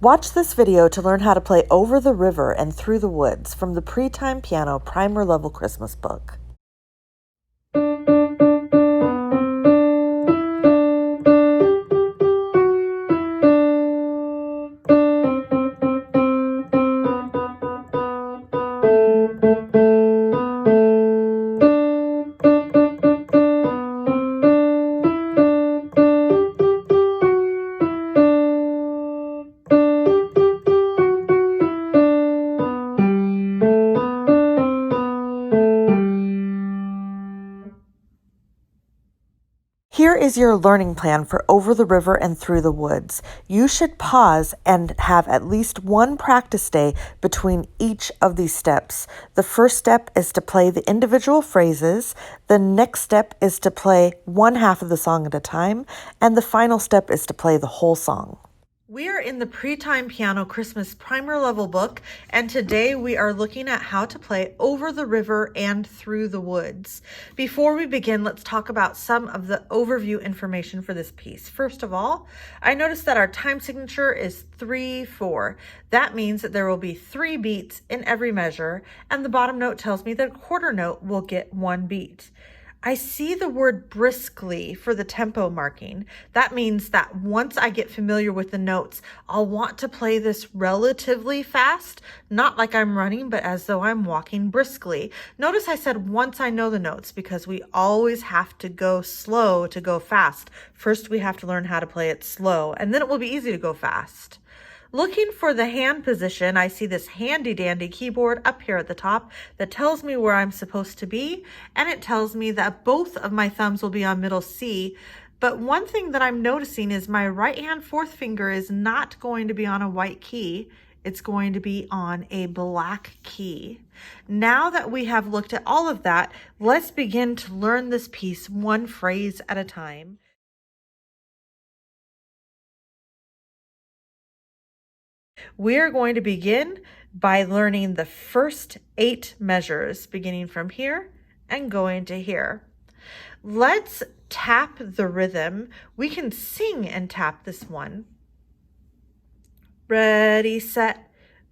Watch this video to learn how to play Over the River and Through the Woods from the PreTime Piano Primer Level Christmas book. Here is your learning plan for Over the River and Through the Woods. You should pause and have at least one practice day between each of these steps. The first step is to play the individual phrases. The next step is to play one half of the song at a time. And the final step is to play the whole song. We are in the PreTime Piano Christmas Primer Level book, and today we are looking at how to play Over the River and Through the Woods. Before we begin, let's talk about some of the overview information for this piece. First of all, I noticed that our time signature is 3/4. That means that there will be 3 beats in every measure, and the bottom note tells me that a quarter note will get 1 beat. I see the word briskly for the tempo marking. That means that once I get familiar with the notes, I'll want to play this relatively fast, not like I'm running, but as though I'm walking briskly. Notice I said once I know the notes because we always have to go slow to go fast. First, we have to learn how to play it slow, and then it will be easy to go fast. Looking for the hand position, I see this handy dandy keyboard up here at the top that tells me where I'm supposed to be, and it tells me that both of my thumbs will be on middle C. But one thing that I'm noticing is my right hand fourth finger is not going to be on a white key. It's going to be on a black key. Now that we have looked at all of that, let's begin to learn this piece one phrase at a time. We're going to begin by learning the first 8 measures, beginning from here and going to here. Let's tap the rhythm. We can sing and tap this one. Ready, set,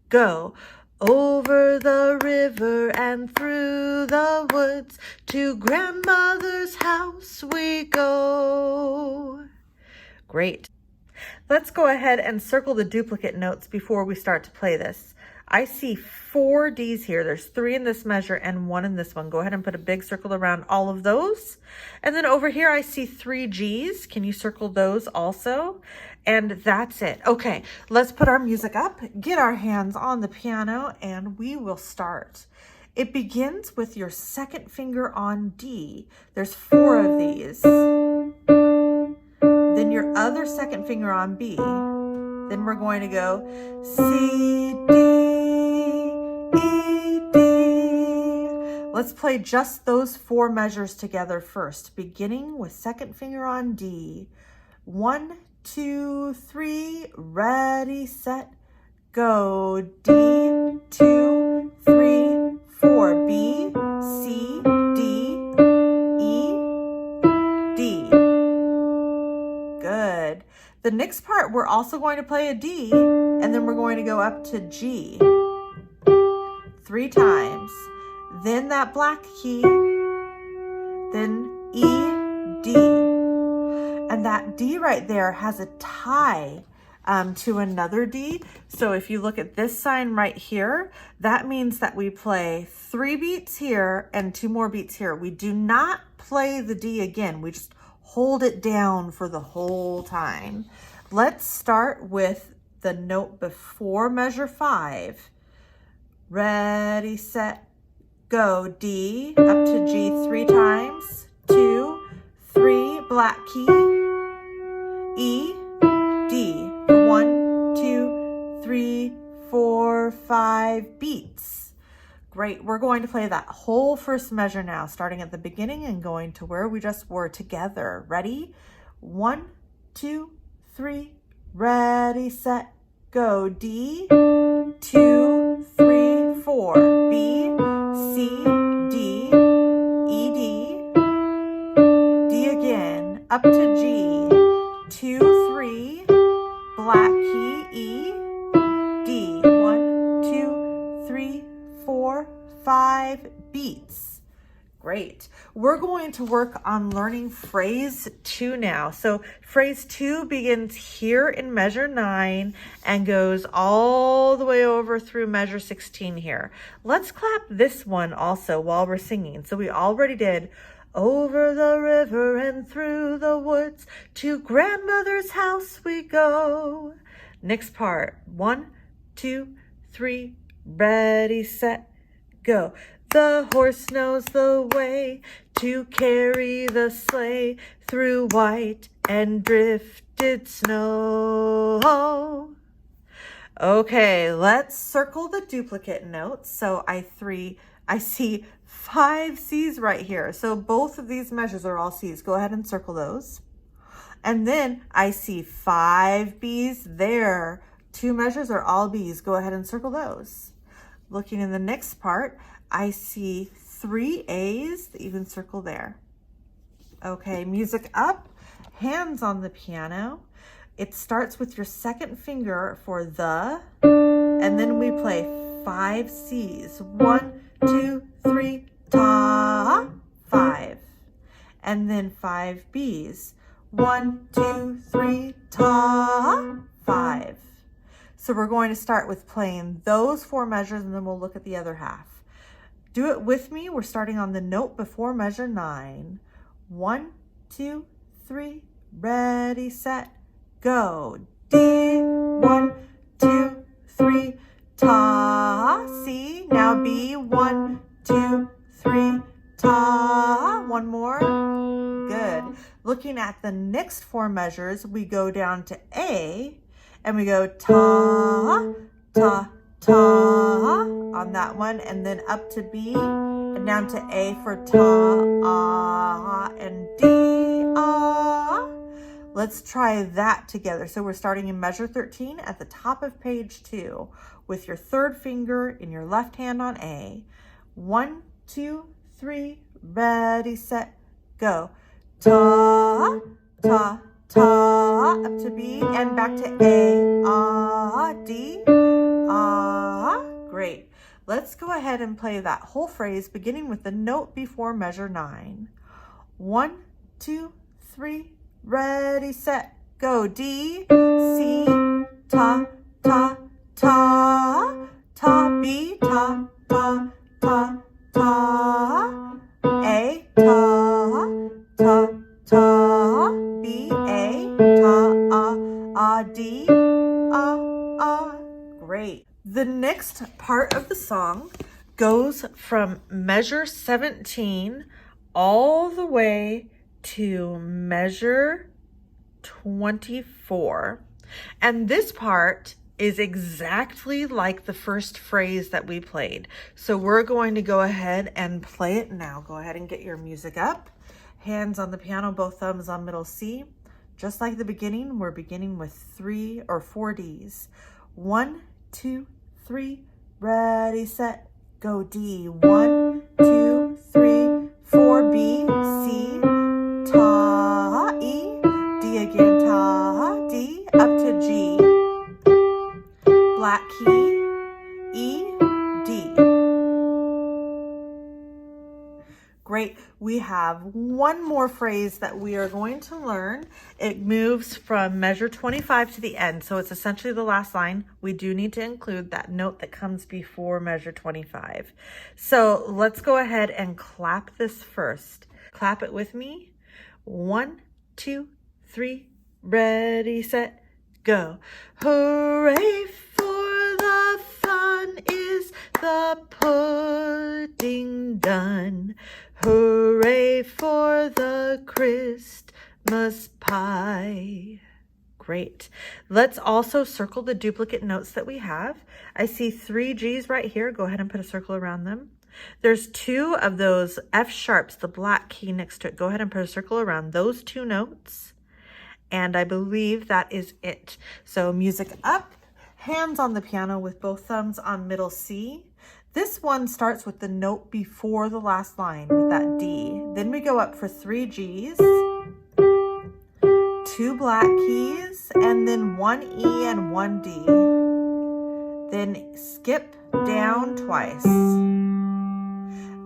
go. Over the river and through the woods, to grandmother's house we go. Great. Let's go ahead and circle the duplicate notes before we start to play this. I see 4 Ds here. There's 3 in this measure and 1 in this one. Go ahead and put a big circle around all of those. And then over here, I see 3 Gs. Can you circle those also? And that's it. Okay, let's put our music up, get our hands on the piano, and we will start. It begins with your second finger on D. There's 4 of these. Then your other second finger on B. Then we're going to go C, D, E, D. Let's play just those 4 measures together first, beginning with second finger on D. 1, 2, 3, ready, set, go. D, 2, 3, 4, B, C, D, E, D. Good. The next part, we're also going to play a D, and then we're going to go up to G 3 times. Then that black key, then E, D. And that D right there has a tie to another D. So if you look at this sign right here, that means that we play 3 beats here and 2 more beats here. We do not play the D again. We just hold it down for the whole time. Let's start with the note before measure 5. Ready, set, go. D up to G 3 times. 2, 3, black key. E, D. 1, 2, 3, 4, 5 beats. Great. We're going to play that whole first measure now, starting at the beginning and going to where we just were together. Ready? 1, 2, 3, ready, set, go. D, 2, 3, 4, B, C, D, E, D, D again, up to G, 2, 3, black key, E, 5 beats. Great. We're going to work on learning phrase 2 now. So phrase 2 begins here in measure 9 and goes all the way over through measure 16 here. Let's clap this one also while we're singing. So we already did over the river and through the woods to grandmother's house we go. Next part. 1, 2, 3, ready, set, go. The horse knows the way to carry the sleigh through white and drifted snow. Okay, let's circle the duplicate notes. So I see 5 C's right here. So both of these measures are all C's. Go ahead and circle those. And then I see 5 B's there. 2 measures are all B's. Go ahead and circle those. Looking in the next part, I see 3 A's that you can circle there. Okay, music up, hands on the piano. It starts with your second finger for the, and then we play 5 C's. 1, 2, 3, ta, 5. And then 5 B's. 1, 2, 3, ta, 5. So we're going to start with playing those 4 measures and then we'll look at the other half. Do it with me. We're starting on the note before measure 9. 1, 2, 3, ready, set, go. D, 1, 2, 3, ta, C. Now B, 1, 2, 3, ta. One more. Good. Looking at the next 4 measures, we go down to A and we go ta, ta, ta on that one, and then up to B and down to A for ta, ah, and D, ah. Let's try that together. So we're starting in measure 13 at the top of page 2 with your third finger in your left hand on A. 1, 2, 3, ready, set, go. Ta, ta, ta, up to B and back to A, ah, D, ah. Great. Let's go ahead and play that whole phrase beginning with the note before measure 9. 1, 2, 3, ready, set, go. D, C, ta, ta, ta, ta, B, ta, ta, ta, ta, A, ta, ta, ta, B, A, ta, D, Great. The next part of the song goes from measure 17 all the way to measure 24. And this part is exactly like the first phrase that we played. So we're going to go ahead and play it now. Go ahead and get your music up. Hands on the piano, both thumbs on middle C. Just like the beginning, we're beginning with 3 or 4 Ds. 1, 2, 3, ready, set, go. D, 1, 2, 3, 4, B, C, ta, E, D again, ta, D, up to G, black key, E, D. Great. We have one more phrase that we are going to learn. It moves from measure 25 to the end, so it's essentially the last line. We do need to include that note that comes before measure 25. So let's go ahead and clap this first. Clap it with me. 1, 2, 3, ready, set, go. Hooray for the fun is the pudding done. Hooray for the Christmas pie. Great. Let's also circle the duplicate notes that we have. I see 3 G's right here. Go ahead and put a circle around them. There's 2 of those F sharps, the black key next to it. Go ahead and put a circle around those 2 notes. And I believe that is it. So music up, hands on the piano with both thumbs on middle C. This one starts with the note before the last line with that D. Then we go up for 3 G's, 2 black keys, and then 1 E and 1 D. Then skip down twice.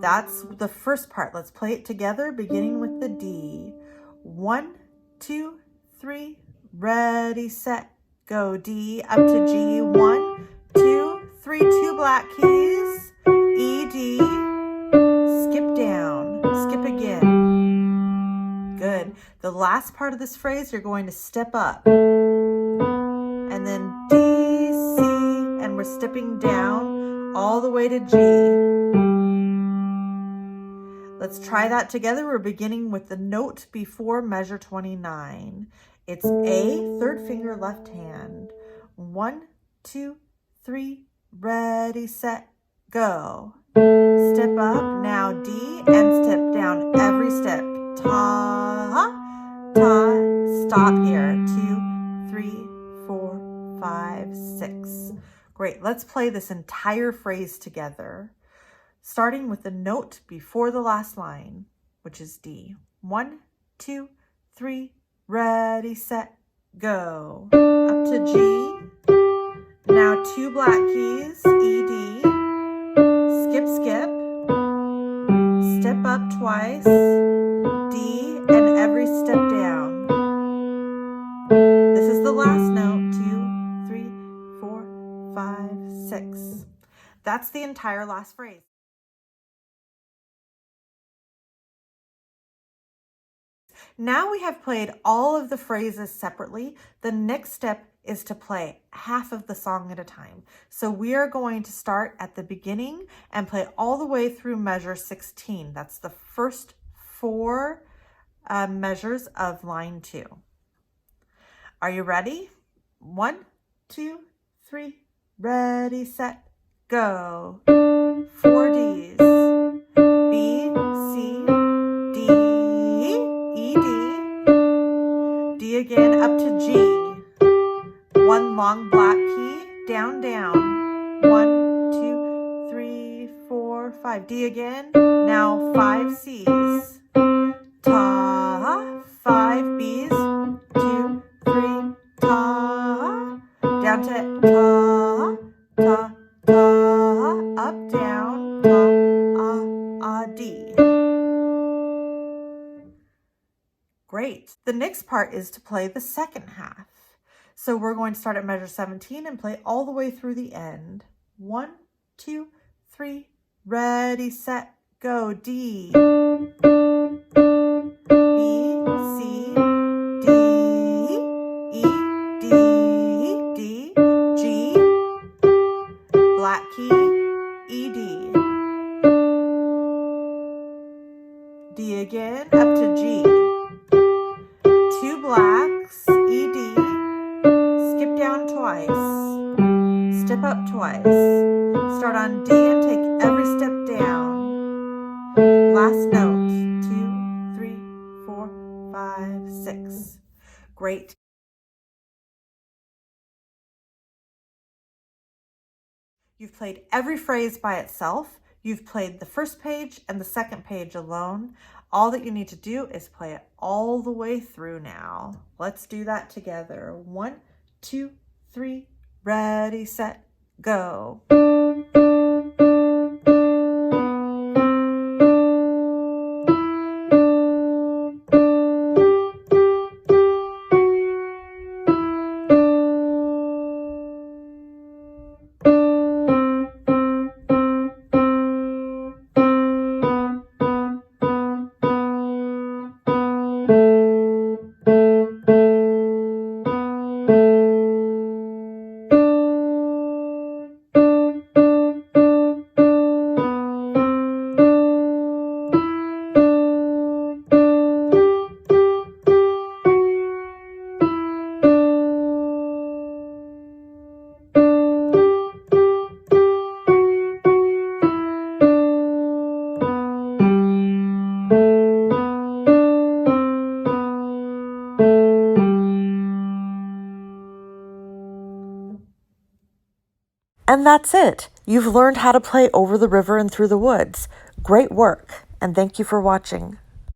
That's the first part. Let's play it together, beginning with the D. 1, 2, 3, ready, set, go. D up to G. 1, 2, 3, 2 black keys. E, D, skip down, skip again. Good. The last part of this phrase, you're going to step up. And then D, C, and we're stepping down all the way to G. Let's try that together. We're beginning with the note before measure 29. It's A, third finger, left hand. 1, 2, 3, ready, set, go. Step up, now D, and step down every step. Ta, ta, stop here. 2, 3, 4, 5, 6. Great, let's play this entire phrase together, starting with the note before the last line, which is D. 1, 2, 3, ready, set, go. Up to G. Now 2 black keys, E, D. Skip, skip. Step up twice, D, and every step down. This is the last note, 2, 3, 4, 5, 6. That's the entire last phrase. Now we have played all of the phrases separately. The next step is to play half of the song at a time. So we are going to start at the beginning and play all the way through measure 16. That's the first 4 measures of line 2. Are you ready? 1, 2, 3, ready, set, go. 4 Ds. B, C, D, E, D. D again up to G. 1 long black key, down, down. 1, 2, 3, 4, 5. D again. Now 5 Cs. Ta, 5 Bs. 2, 3, ta. Down to ta, ta, ta. Up, down, ta, D. Great. The next part is to play the second half. So we're going to start at measure 17 and play all the way through the end. 1, 2, 3, ready, set, go. D. B, C, D, E, D, D, G, black key, E, D. D again, up to G. 2 blacks, E, D, skip down twice, step up twice, start on D and take every step down. Last note, 2, 3, 4, 5, 6. Great. You've played every phrase by itself. You've played the first page and the second page alone. All that you need to do is play it all the way through now. Let's do that together. 1, 2, 3, ready, set, go. And that's it. You've learned how to play Over the River and Through the Woods. Great work, and thank you for watching.